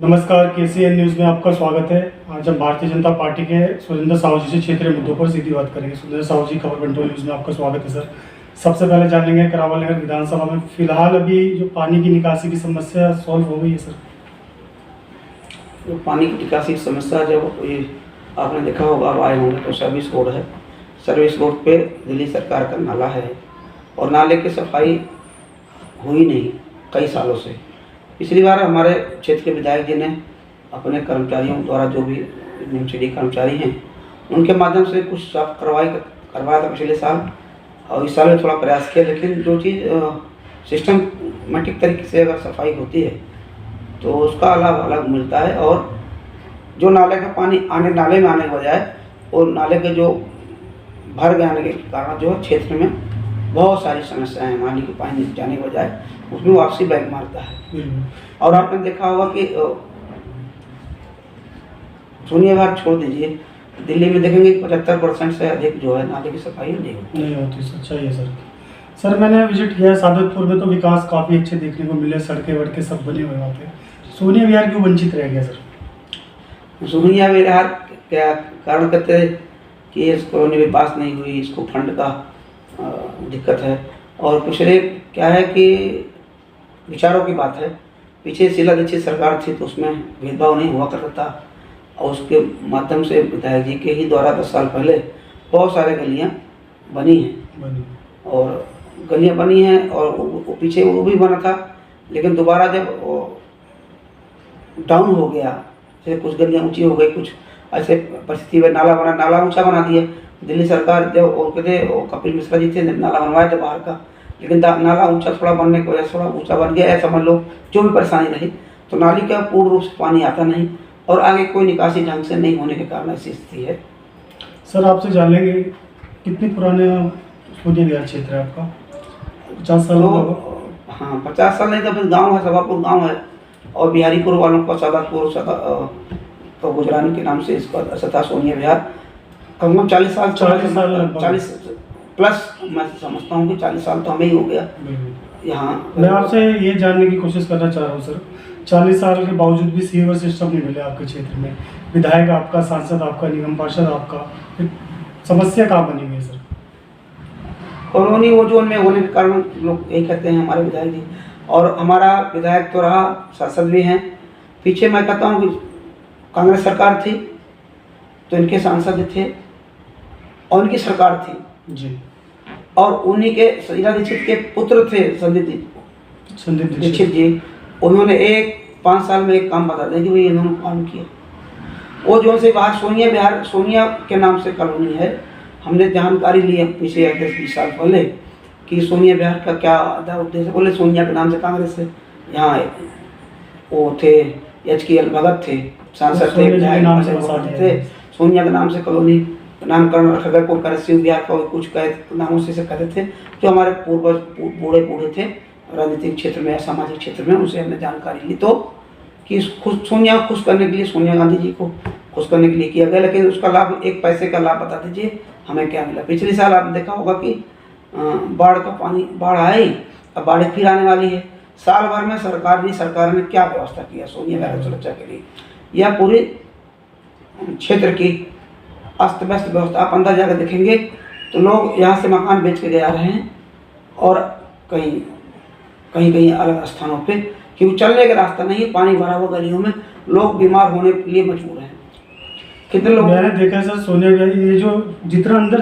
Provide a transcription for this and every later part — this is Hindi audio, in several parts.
नमस्कार, केसीएन न्यूज़ में आपका स्वागत है। आज हम भारतीय जनता पार्टी के सुरेंद्र साहू जी से क्षेत्रीय मुद्दों पर सीधी बात करेंगे। सुरेंद्र साहू जी, खबर कंट्रोल न्यूज़ में आपका स्वागत है सर। सबसे पहले जान लेंगे, करावल नगर विधानसभा में फिलहाल अभी जो पानी की निकासी की समस्या सॉल्व हो गई है सर? जो पानी की निकासी की समस्या, जब ये आपने देखा होगा, आप आए होंगे तो सर्विस रोड है। सर्विस रोड पे दिल्ली सरकार का नाला है और नाले की सफाई हुई नहीं कई सालों से। पिछली बार हमारे क्षेत्र के विधायक जी ने अपने कर्मचारियों द्वारा, जो भी एमसीडी कर्मचारी हैं, उनके माध्यम से कुछ साफ करवाया था पिछले साल, और इस साल में थोड़ा प्रयास किया। लेकिन जो चीज़ सिस्टमैटिक तरीके से अगर सफाई होती है तो उसका लाभ अलग मिलता है। और जो नाले का पानी नाले में आने के बजाय और नाले के जो भर जाने के कारण जो है क्षेत्र में बहुत सारी समस्याएं हैं। नाली के पानी जाने के बजाय उसमें वापसी बैक मारता है। और आपने देखा होगा कि सोनिया विहार छोड़ दीजिए, दिल्ली में देखेंगे 75% से अधिक जो है नाले की सफाई नहीं होती। सच्चाई है सर। सर, मैंने विजिट किया है सादतपुर में, तो विकास काफ़ी अच्छे देखने को मिले, सड़कें वड़कें सब बने हुए वहाँ पे। सोनिया विहार क्यों वंचित रह गया सर? सोनिया विहार क्या कारण कहते हैं कि इस कॉलोनी में पास नहीं हुई, इसको फंड का दिक्कत है। और पिछले क्या है कि विचारों की बात है। पीछे शीला दीक्षित सरकार थी तो उसमें भेदभाव नहीं हुआ करता था, और उसके माध्यम से विधायक जी के ही द्वारा 10 साल पहले बहुत सारे गलियां बनी हैं। और गलियां बनी हैं और पीछे वो भी बना था, लेकिन दोबारा जब डाउन हो गया, जैसे कुछ गलियां ऊंची हो गई, कुछ ऐसे परिस्थिति में नाला ऊंचा बना दिया दिल्ली सरकार। जब वो कहते कपिल मिश्रा जी थे, नाला बनवाया था बाहर का, लेकिन नाला ऊंचा थोड़ा बनने की वजह से थोड़ा ऊंचा बन गया, ऐसा समझ लो। जो भी परेशानी रही, तो नाली का पूर्ण रूप से पानी आता नहीं और आगे कोई निकासी ढंग से नहीं होने के कारण ऐसी स्थिति है। सर, आपसे जान लेंगे, कितने पुराने सोनिया विहार क्षेत्र है आपका? 50 साल? हाँ, 50 साल नहीं तो फिर गाँव है, सभापुर गाँव है, और बिहारीपुर वालों का सादापुर तो गुजरानी के नाम से इसका था सोनिया विहार। कम 40 साल 40 प्लस मैं समझता हूँ कि 40 साल तो हमें ही हो गया यहाँ। मैं आपसे ये जानने की कोशिश करना चाह रहा हूँ सर, 40 साल के बावजूद भी सीवर सिस्टम नहीं मिले आपके क्षेत्र में। विधायक आपका, सांसद आपका, निगम पार्षद आपका, समस्या कहाँ बनी हुई है सर? कॉलोनी वो जोन में होने के कारण लोग यही कहते हैं हमारे विधायक जी। और हमारा विधायक तो रहा, सांसद भी हैं। पीछे मैं कहता हूँ कि कांग्रेस सरकार थी तो इनके सांसद थे और उनकी सरकार थी जी, और उन्हीं के शीला दीक्षित के पुत्र थे संदीप दीक्षित जी। उन्होंने 5 साल में एक काम बता दें कि भाई इन्होंने काम किया। वो जो से बाहर सोनिया विहार, सोनिया के नाम से कॉलोनी है। हमने जानकारी ली है पिछले 10-20 साल पहले कि सोनिया विहार का क्या उद्देश्य। बोले सोनिया के नाम से कांग्रेस से यहाँ वो थे, HKL भगत थे, सांसद थे, सोनिया के नाम से कॉलोनी नामकरण रखा गया। कोई करे शिव विहार का, कुछ कहे नामों से कहते थे, जो हमारे पूर्वज बूढ़े थे राजनीतिक क्षेत्र में या सामाजिक क्षेत्र में। उनसे हमने जानकारी ली तो कि सोनिया खुश करने के लिए, सोनिया गांधी जी को खुश करने के लिए किया गया। लेकिन उसका लाभ, एक पैसे का लाभ बता दीजिए हमें क्या मिला? पिछले साल आपने देखा होगा कि बाढ़ आई, अब बाढ़ फिर आने वाली है। साल भर में सरकार ने क्या व्यवस्था किया सोनिया विहार सुरक्षा के लिए? यह पूरे क्षेत्र की अस्त व्यस्त व्यवस्था। आप अंदर जाकर देखेंगे तो लोग यहाँ से मकान बेच के जा रहे हैं, और कहीं अलग स्थानों पे, क्योंकि चलने का रास्ता नहीं, पानी भरा हुआ गलियों में, लोग बीमार होने के लिए मजबूर हैं। कितने लोग मैंने देखा सर, सोनिया विहार ये जो जितना अंदर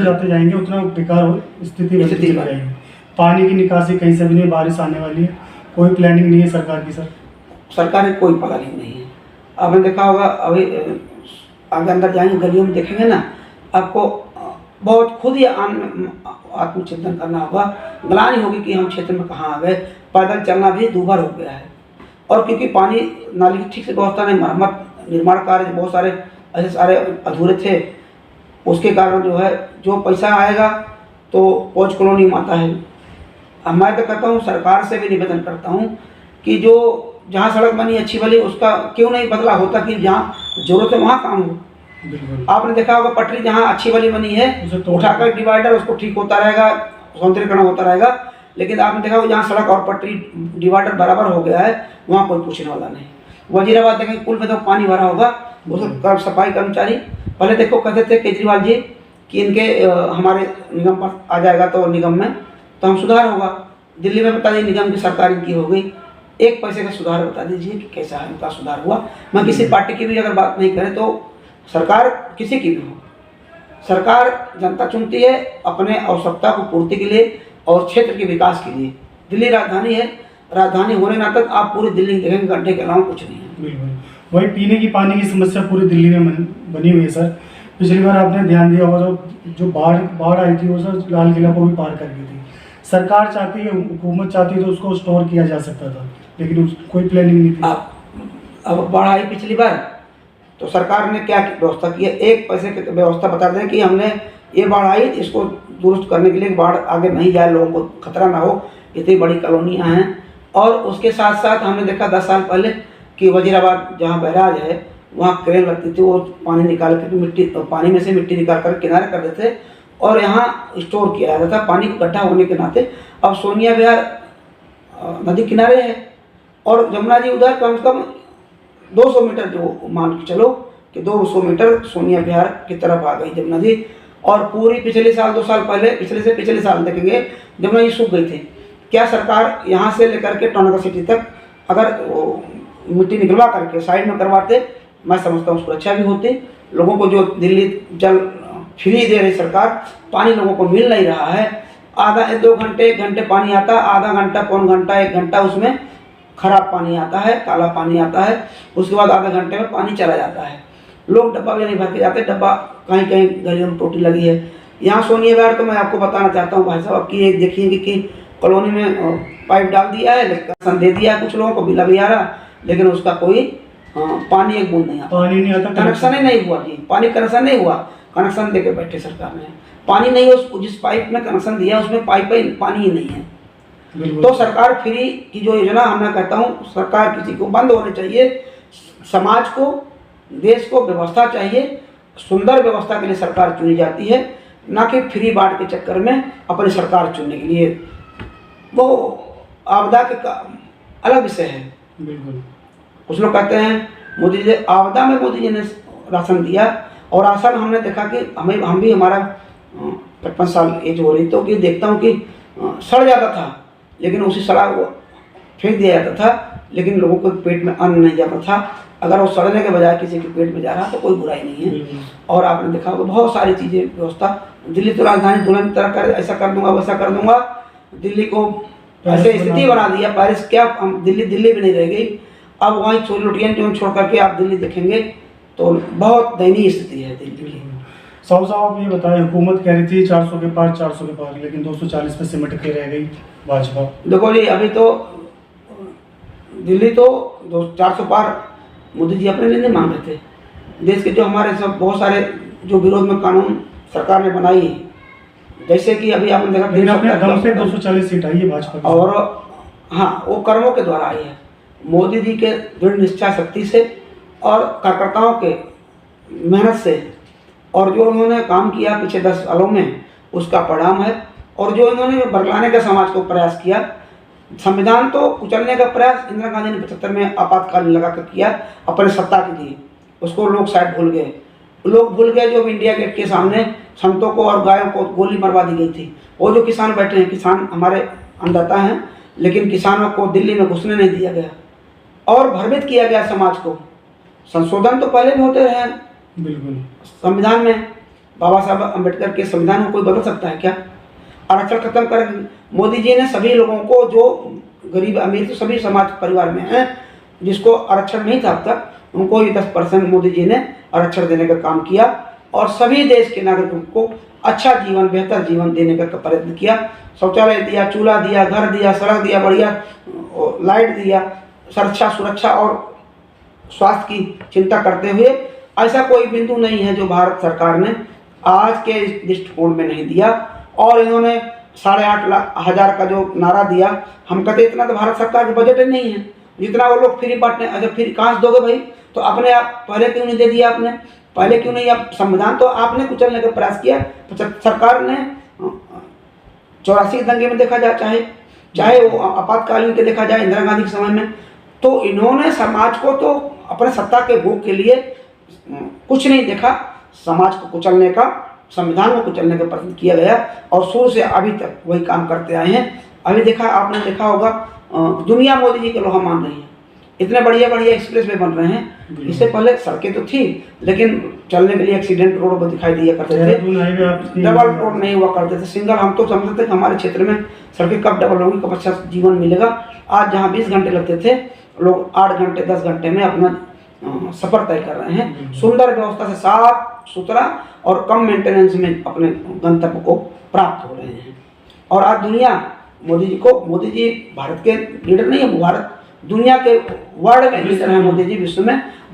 जाते जाएंगे उतना बेकार स्थिति बनती जाएगी। पानी की निकासी कहीं से भी नहीं, बारिश आने वाली है, कोई प्लानिंग नहीं है सरकार की सर। सरकार की कोई प्लानिंग नहीं है। आपने देखा होगा, अभी आगे अंदर जाएंगे गलियों में देखेंगे ना, आपको बहुत खुद ही आत्मचिंतन करना होगा, ग्लानि होगी कि हम क्षेत्र में कहाँ आ गए। पैदल चलना भी दूभर हो गया है। और क्योंकि पानी नाली की ठीक से व्यवस्था नहीं, मरम्मत निर्माण कार्य बहुत सारे ऐसे सारे अधूरे थे, उसके कारण जो है, जो पैसा आएगा तो पौच कॉलोनी में आता है। मैं तो कहता हूँ, सरकार से भी निवेदन करता हूँ कि जो जहाँ सड़क बनी अच्छी भली, उसका क्यों नहीं बदला होता कि जहाँ जरूरत है वहाँ काम हो। आपने देखा होगा, पटरी जहाँ अच्छी वाली बनी है उठाकर डिवाइडर उसको ठीक होता रहेगा, सौंदर्यीकरण होता रहेगा। लेकिन आपने देखा जहाँ सड़क और पटरी डिवाइडर बराबर हो गया है वहाँ कोई पूछने वाला नहीं। वजीराबाद देखें पुल में तो पानी भरा होगा, उसको सफाई कर्मचारी पहले देखो कहते थे केजरीवाल जी कि इनके हमारे निगम पर आ जाएगा तो निगम में तो हम सुधार होगा। दिल्ली में बता दीजिए निगम की सरकार इनकी हो गई, एक पैसे का सुधार बता दीजिए कि कैसा है इनका सुधार हुआ। मैं किसी पार्टी की भी अगर बात नहीं करें तो सरकार किसी की भी हो, सरकार जनता चुनती है अपने आवश्यकता को पूर्ति के लिए और क्षेत्र के विकास के लिए। दिल्ली राजधानी है, राजधानी होने ना तक आप पूरी दिल्ली देखेंगे गड्ढे के अलावा कुछ नहीं है। बिल्कुल। वही पीने की पानी की समस्या पूरी दिल्ली में बनी हुई है सर। पिछली बार आपने ध्यान दिया होगा जो बाढ़ आई थी वो सर लाल किला को भी पार कर गई थी। सरकार चाहती है, हुकूमत चाहती है तो उसको स्टोर किया जा सकता था, लेकिन कोई प्लानिंग नहीं थी। अब बाढ़ आई पिछली बार तो सरकार ने क्या व्यवस्था की है, एक पैसे की व्यवस्था बता दें कि हमने ये बाढ़ आई इसको दुरुस्त करने के लिए बाढ़ आगे नहीं जाए, लोगों को खतरा ना हो, इतनी बड़ी कॉलोनियाँ हैं। और उसके साथ साथ हमने देखा 10 साल पहले कि वजीराबाद जहाँ बैराज है वहाँ क्रेन लगती थी, वो पानी निकाल कर पानी में से मिट्टी निकाल कर किनारे कर देते और यहाँ स्टोर किया जाता था पानी को गड्ढा होने के नाते। अब सोनिया विहार नदी किनारे है और जमुना जी उधर कम से कम 200 मीटर जो मान के चलो कि 200 मीटर सोनिया विहार की तरफ आ गई जमुना जी। और पूरी पिछले साल 2 साल पहले पिछले साल देखेंगे जमुना जी सूख गई थी। क्या सरकार यहाँ से लेकर के टाउनगर सिटी तक अगर मिट्टी निकलवा करके साइड में करवाते, मैं समझता हूँ सुरक्षा भी होती। लोगों को जो दिल्ली जल फ्री दे रही सरकार, पानी लोगों को मिल नहीं रहा है। आधा 2 घंटे 1 घंटे पानी आता, आधा घंटा पौन घंटा 1 घंटा उसमें खराब पानी आता है, काला पानी आता है, उसके बाद आधे घंटे में पानी चला जाता है। लोग डब्बा भी नहीं भर के जाते, डब्बा कहीं कहीं गलियों में टोटी लगी है। यहाँ सोनिया विहार तो मैं आपको बताना चाहता हूँ भाई साहब कि एक देखिए कि कॉलोनी में पाइप डाल दिया है, कनेक्शन दे दिया है, कुछ लोगों को बिल भी आ रहा, लेकिन उसका कोई पानी एक बूंद नहीं आता, पानी नहीं आता, कनेक्शन ही नहीं हुआ जी, पानी कनेक्शन नहीं हुआ, कनेक्शन दे के बैठे सरकार ने, पानी नहीं हो, जिस पाइप में कनेक्शन दिया उसमें पाइप पानी ही नहीं है। तो सरकार फ्री की जो योजना मैं कहता हूँ सरकार किसी को बंद होनी चाहिए, समाज को देश को व्यवस्था चाहिए, सुंदर व्यवस्था के लिए सरकार चुनी जाती है, ना कि फ्री बांट के चक्कर में अपनी सरकार चुनने के लिए। वो आपदा के अलग विषय है। बिल्कुल। कुछ लोग कहते हैं मोदी जी आपदा में मोदी जी ने राशन दिया और राशन हमने देखा कि हम भी हमारा 55 साल एज हो रही तो कि देखता हूँ कि सड़ जाता था, लेकिन उसी सड़ा वो फेंक दिया जाता था, लेकिन लोगों को पेट में अन्न नहीं जाता था। अगर वो सड़ने के बजाय किसी के पेट में जा रहा तो कोई बुराई नहीं है। और आपने देखा होगा बहुत सारी चीज़ें व्यवस्था, दिल्ली तो राजधानी दुल्हन तरह कर ऐसा कर दूंगा वैसा कर दूंगा, दिल्ली को ऐसे स्थिति बना दिया पेरिस, क्या दिल्ली भी नहीं रह गई। अब वहीं छोटी लुटियन छोड़ करके आप दिल्ली देखेंगे तो बहुत दयनीय स्थिति है दिल्ली की। साहब आप ये बताएं, हुकूमत कह रही थी 400 के पार, लेकिन 240 पे सिमट के रह गई भाजपा। देखो जी अभी तो दिल्ली तो 400 पार मोदी जी अपने लिए नहीं मांग रहे थे, देश के जो हमारे सब बहुत सारे जो विरोध में कानून सरकार ने बनाई है, जैसे कि अभी आपने देखा 240 सीट आई है भाजपा और हाँ वो कर्मों के द्वारा आई है, मोदी जी के दृढ़ निश्चय शक्ति से और कार्यकर्ताओं के मेहनत से, और जो उन्होंने काम किया पिछले 10 सालों में उसका परिणाम है। और जो इन्होंने बदलाने का समाज को प्रयास किया, संविधान तो कुचलने का प्रयास इंदिरा गांधी ने 75 में आपातकालीन लगा कर किया अपने सत्ता के लिए, उसको लोग शायद भूल गए। लोग भूल गए जो इंडिया गेट के सामने संतों को और गायों को गोली मरवा दी गई थी। वो जो किसान बैठे हैं, किसान हमारे अन्नदाता हैं, लेकिन किसानों को दिल्ली में घुसने नहीं दिया गया और भ्रमित किया गया समाज को। संशोधन तो पहले भी होते रहे हैं बिल्कुल संविधान में, बाबा साहब अम्बेडकर के संविधान को कोई बदल सकता है क्या? आरक्षण खत्म कर मोदी जी ने सभी लोगों को, जो गरीब अमीर तो सभी समाज परिवार में हैं, जिसको आरक्षण नहीं था अब तक, उनको ही 10% मोदी जी ने आरक्षण देने का काम किया और सभी देश के नागरिकों को अच्छा जीवन, बेहतर जीवन देने का प्रयत्न किया। शौचालय दिया, चूल्हा दिया, घर दिया, सड़क दिया, बढ़िया लाइट दिया, सुरक्षा और स्वास्थ्य की चिंता करते हुए ऐसा कोई बिंदु नहीं है जो भारत सरकार ने आज के दृष्टिकोण में नहीं दिया। और इन्होंने 8,500 का जो नारा दिया, हम कहते इतना तो भारत सरकार के बजट नहीं है जितना वो लोग फ्री बांटने। अच्छा फिर कहाँ से दोगे भाई? तो अपने आप पहले क्यों नहीं दे दिया आपने? पहले क्यों नहीं? आप संविधान तो आपने कुचलने का प्रयास किया। तो सरकार ने 84 दंगे में देखा जा चाहे चाहे वो आपातकालीन के देखा जाए इंदिरा गांधी के समय में, तो इन्होंने समाज को तो अपने सत्ता के भोग के लिए कुछ नहीं देखा, समाज को कुचलने का, संविधान को कुचलने का प्रयत्न किया गया और शुरू से अभी तक वही काम करते आए हैं। अभी आपने देखा होगा दुनिया मोदी जी के लोहा मान रही है, इतने बढ़िया बढ़िया एक्सप्रेस वे बन रहे हैं। इससे पहले सड़कें तो थी लेकिन चलने के लिए एक्सीडेंट रोड पर दिखाई दिया करते थे, डबल रोड नहीं हुआ करते थे, सिंगल। हम तो समझते थे कि हमारे क्षेत्र में सड़कें कब डबल होंगी, कब अच्छा जीवन मिलेगा। आज जहाँ 20 घंटे लगते थे, लोग 8 घंटे 10 घंटे में अपना सफर तय कर रहे हैं। सुंदर व्यवस्था से, साफ सुथरा और कम मेंटेनेंस में अपने गंतव्य को प्राप्त हो रहे हैं। और आज दुनिया मोदी जी भारत के लीडर नहीं है, भारत दुनिया के वर्ल्ड में लीडर है मोदी जी।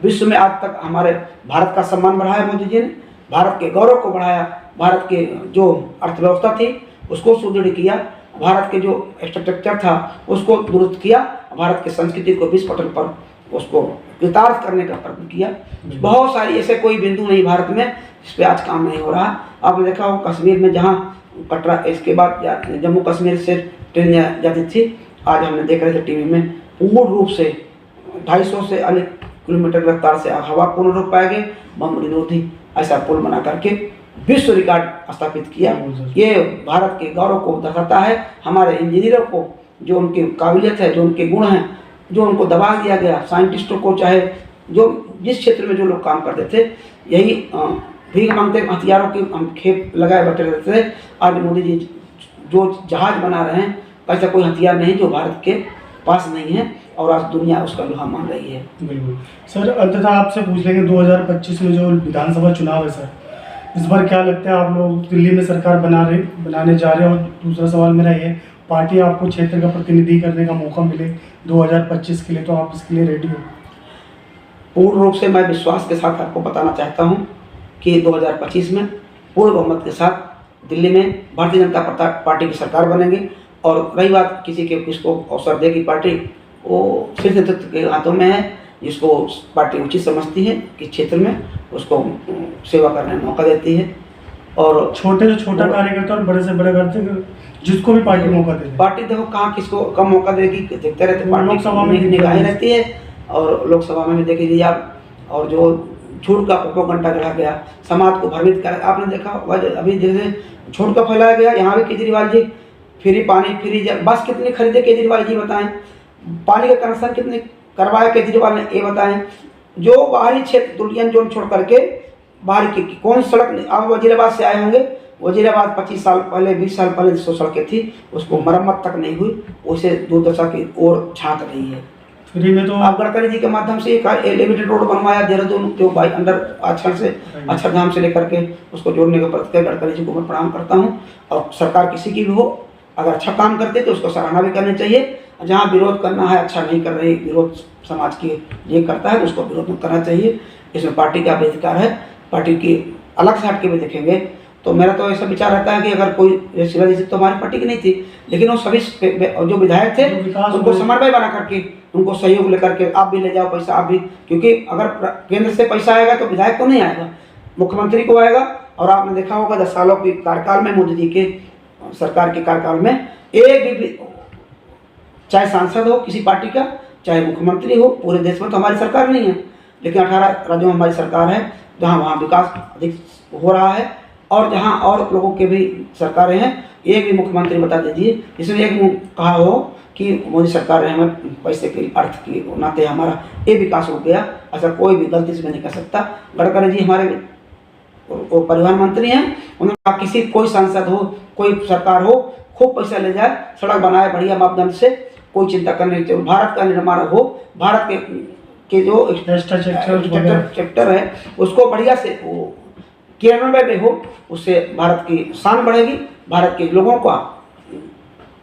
विश्व में आज तक हमारे भारत का सम्मान बढ़ाया मोदी जी ने, भारत के गौरव को बढ़ाया, भारत के जो अर्थव्यवस्था थी उसको सुदृढ़ किया, भारत के जो इंफ्रास्ट्रक्चर था उसको दुरुस्त किया, भारत की संस्कृति को विश्व पटल पर उसको कृतार्थ करने का प्रयत्न किया। बहुत सारी ऐसे कोई बिंदु नहीं भारत में जिस पे आज काम नहीं हो रहा। आपने देखा हो कश्मीर में जहाँ कटरा, इसके बाद जम्मू कश्मीर से ट्रेन जाती थी, आज हमने देख रहे थे टीवी में, पूर्ण रूप से 250 से अधिक किलोमीटर रफ्तार से हवा पूर्ण रोक पाएंगे, बम निरोधी ऐसा पुल बना करके विश्व रिकॉर्ड स्थापित किया। ये भारत के गौरव को दर्शाता है। हमारे इंजीनियरों को जो उनकी काबिलियत है, जो उनके गुण हैं, जो उनको दबा दिया गया, साइंटिस्टों को, चाहे जो जिस क्षेत्र में जो लोग काम करते थे, यही भीख मांगते हथियारों की हम खेप लगाए बैठे रहते थे। आज मोदी जी जो जहाज बना रहे हैं, ऐसा कोई हथियार नहीं जो भारत के पास नहीं है और आज दुनिया उसका लोहा मान रही है। बिल्कुल सर, अंततः आपसे पूछ लेंगे 2025 में जो विधानसभा चुनाव है सर, इस बार क्या लगता है, आप लोग दिल्ली में सरकार बनाने जा रहे हैं? और दूसरा सवाल मेरा ये, पार्टी आपको क्षेत्र का प्रतिनिधि करने का मौका मिले 2025 के लिए, तो आप इसके लिए रेडी हो? पूर्ण रूप से मैं विश्वास के साथ आपको बताना चाहता हूँ कि 2025 में पूर्ण बहुमत के साथ दिल्ली में भारतीय जनता पार्टी की सरकार बनेगी। और रही बात किसी के किसको अवसर देगी पार्टी, वो शीर्ष नेतृत्व के हाथों में है, जिसको पार्टी उचित समझती है कि क्षेत्र में उसको सेवा करने का मौका देती है। और छोटे से छोटा कार्यकर्ता और बड़े से बड़े करते, जिसको भी पार्टी मौका देती, पार्टी देखो कहाँ किसको कम मौका देगी, देखते रहते, पार्टी लोकसभा में निगाहें रहती है और लोकसभा में भी देख लीजिए आप। और जो झूठ का प्रोपेगेंडा करा गया, समाज को भ्रमित कर, आपने देखा अभी जैसे झूठ का फैलाया गया, यहाँ भी केजरीवाल जी फ्री पानी, फ्री जल, बस कितनी खरीदे केजरीवाल जी बताएं, पानी का कनेक्शन कितने करवाया केजरीवाल ने ये बताएं। जो बाहरी क्षेत्र दुलियन जोन छोड़ करके बाहर की कौन सड़क, आप वजीराबाद से आए होंगे, वजीराबाद 25 साल पहले 20 साल पहले जो सड़कें थी उसको मरम्मत तक नहीं हुई, उसे दुर्दशा की ओर झांक रही है। फ्री में तो आप गडकरी जी के माध्यम से एक एलिवेटेड रोड बनवाया देहरादून जो बाई अंडर अक्षरधाम से लेकर के उसको जोड़ने का प्रयत्न किया। गडकरी जी को मैं प्रणाम करता हूँ। और सरकार किसी की भी हो, अगर अच्छा काम करते तो उसको सराहना भी करनी चाहिए। जहाँ विरोध करना है, अच्छा नहीं कर रही, विरोध समाज की ये करता है तो उसको विरोध नहीं करना चाहिए। इसमें पार्टी का भी अधिकार है, पार्टी की अलग से हट के भी देखेंगे। तो मेरा तो ऐसा विचार रहता है कि अगर कोई शीला दीक्षित तो हमारी पार्टी की नहीं थी, लेकिन वो सभी जो विधायक थे उनको समन्वय बना करके, उनको सहयोग लेकर के, आप भी ले जाओ पैसा, आप भी, क्योंकि अगर केंद्र से पैसा आएगा तो विधायक को नहीं आएगा, मुख्यमंत्री को आएगा। और आपने देखा होगा 10 सालों के कार्यकाल में, मोदी जी के सरकार के कार्यकाल में, एक भी चाहे सांसद हो किसी पार्टी का, चाहे मुख्यमंत्री हो, पूरे देश में तो हमारी सरकार नहीं है, लेकिन 18 राज्यों में हमारी सरकार है, जहाँ वहाँ विकास अधिक हो रहा है। और जहाँ और लोगों के भी सरकारें हैं, एक भी मुख्यमंत्री बता दीजिए जिसने एक कहा हो कि मोदी सरकार है, हमें पैसे के अर्थ के नाते हमारा ये विकास हो गया, ऐसा कोई भी गलती से नहीं कर सकता। गडकरी जी हमारे वो परिवहन मंत्री हैं, उन्होंने कहा किसी कोई सांसद हो, कोई सरकार हो, खूब पैसा ले जाए, सड़क बनाए बढ़िया मापदंड से, कोई चिंता करने की जरूरत, भारत का निर्माण हो, भारत के जो इंफ्रास्ट्रक्चर है उसको बढ़िया से क्रियान्वयन में हो, उससे भारत की शान बढ़ेगी, भारत के लोगों का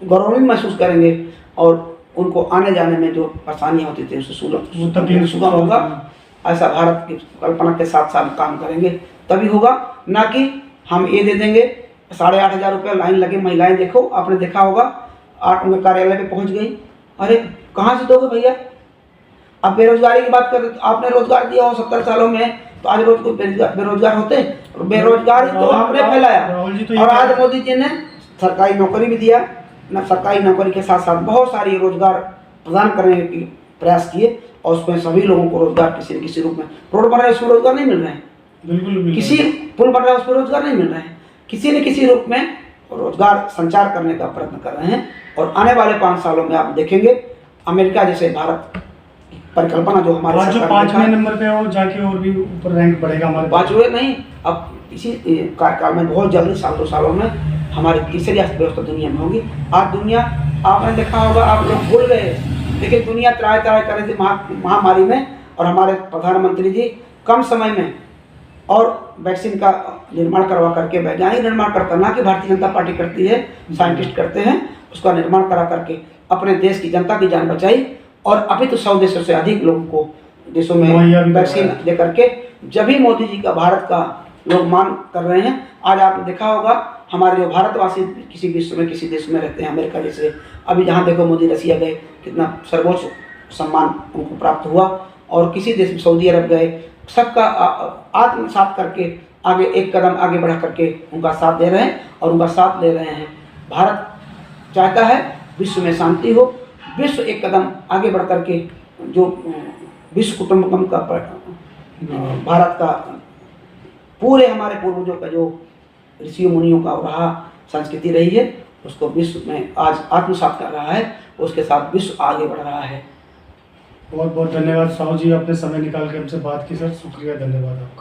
गौरवान्वित महसूस करेंगे और उनको आने जाने में जो परेशानियाँ होती थी उससे सुगम होगा। ऐसा भारत की कल्पना के साथ साथ काम करेंगे तभी होगा, ना कि हम ये दे देंगे 8,500 रुपये लाइन लगे। महिलाएं देखो, आपने देखा होगा 8 उनके कार्यालय पे पहुंच गई, अरे कहाँ से दोगे भैया? अब बेरोजगारी की बात कर, आपने रोजगार दिया हो 70 सालों में, तो आज रोज कोई बेरोजगार होते? बेरोजगारी तो आपने फैलाया। और आज मोदी जी ने सरकारी नौकरी भी दिया, न सरकारी नौकरी के साथ साथ बहुत सारी रोजगार प्रदान करने के प्रयास किए और उसमें सभी लोगों को रोजगार किसी न किसी रूप में, रोड बन रहा है उसमें रोजगार नहीं मिल रहे हैं, बिल्कुल किसी पुल बन रहा है उसमें रोजगार नहीं मिल रहे हैं, किसी न किसी रूप में रोजगार संचार करने का प्रयत्न कर रहे हैं। और आने वाले 5 सालों में आप देखेंगे अमेरिका जैसे भारत परिकल्पना जो हमारे आज जो 5वें नंबर पे है वो जाके और भी ऊपर रैंक बढ़ेगा हमारे 5वें नहीं, अब इसी कार्यकाल में बहुत जल्दी 2 सालों में हमारी तीसरी अर्थव्यवस्था दुनिया में होगी। आज दुनिया, आपने देखा होगा, आप लोग भूल गए, लेकिन दुनिया त्राय कर रही थी महामारी में, और हमारे प्रधानमंत्री जी कम समय में और वैक्सीन का निर्माण करवा करके, वैज्ञानिक निर्माण करता, ना कि भारतीय जनता पार्टी करती है, साइंटिस्ट करते हैं, उसका निर्माण करा करके अपने देश की जनता की जान बचाई। और अभी तो 100 देशों से अधिक लोगों को देशों में वैक्सीन दे करके जब भी मोदी जी का, भारत का लोग मान कर रहे हैं। आज आपने देखा होगा हमारे जो भारतवासी किसी विश्व में किसी देश में रहते हैं, अमेरिका जैसे, अभी जहाँ देखो मोदी रसिया गए, कितना सर्वोच्च सम्मान उनको प्राप्त हुआ, और किसी देश में सऊदी अरब गए, सबका आत्मसात करके आगे एक कदम आगे बढ़ा करके उनका साथ दे रहे हैं और उनका साथ ले रहे हैं। भारत चाहता है विश्व में शांति हो, विश्व एक कदम आगे बढ़ करके जो विश्व कुटुंबकम का भारत का पूरे हमारे पूर्वजों का जो ऋषियों मुनियों का रहा संस्कृति रही है, उसको विश्व में आज आत्मसात कर रहा है, उसके साथ विश्व आगे बढ़ रहा है। बहुत बहुत धन्यवाद साहू जी, आपने समय निकाल के हमसे बात की सर, शुक्रिया, धन्यवाद आपका।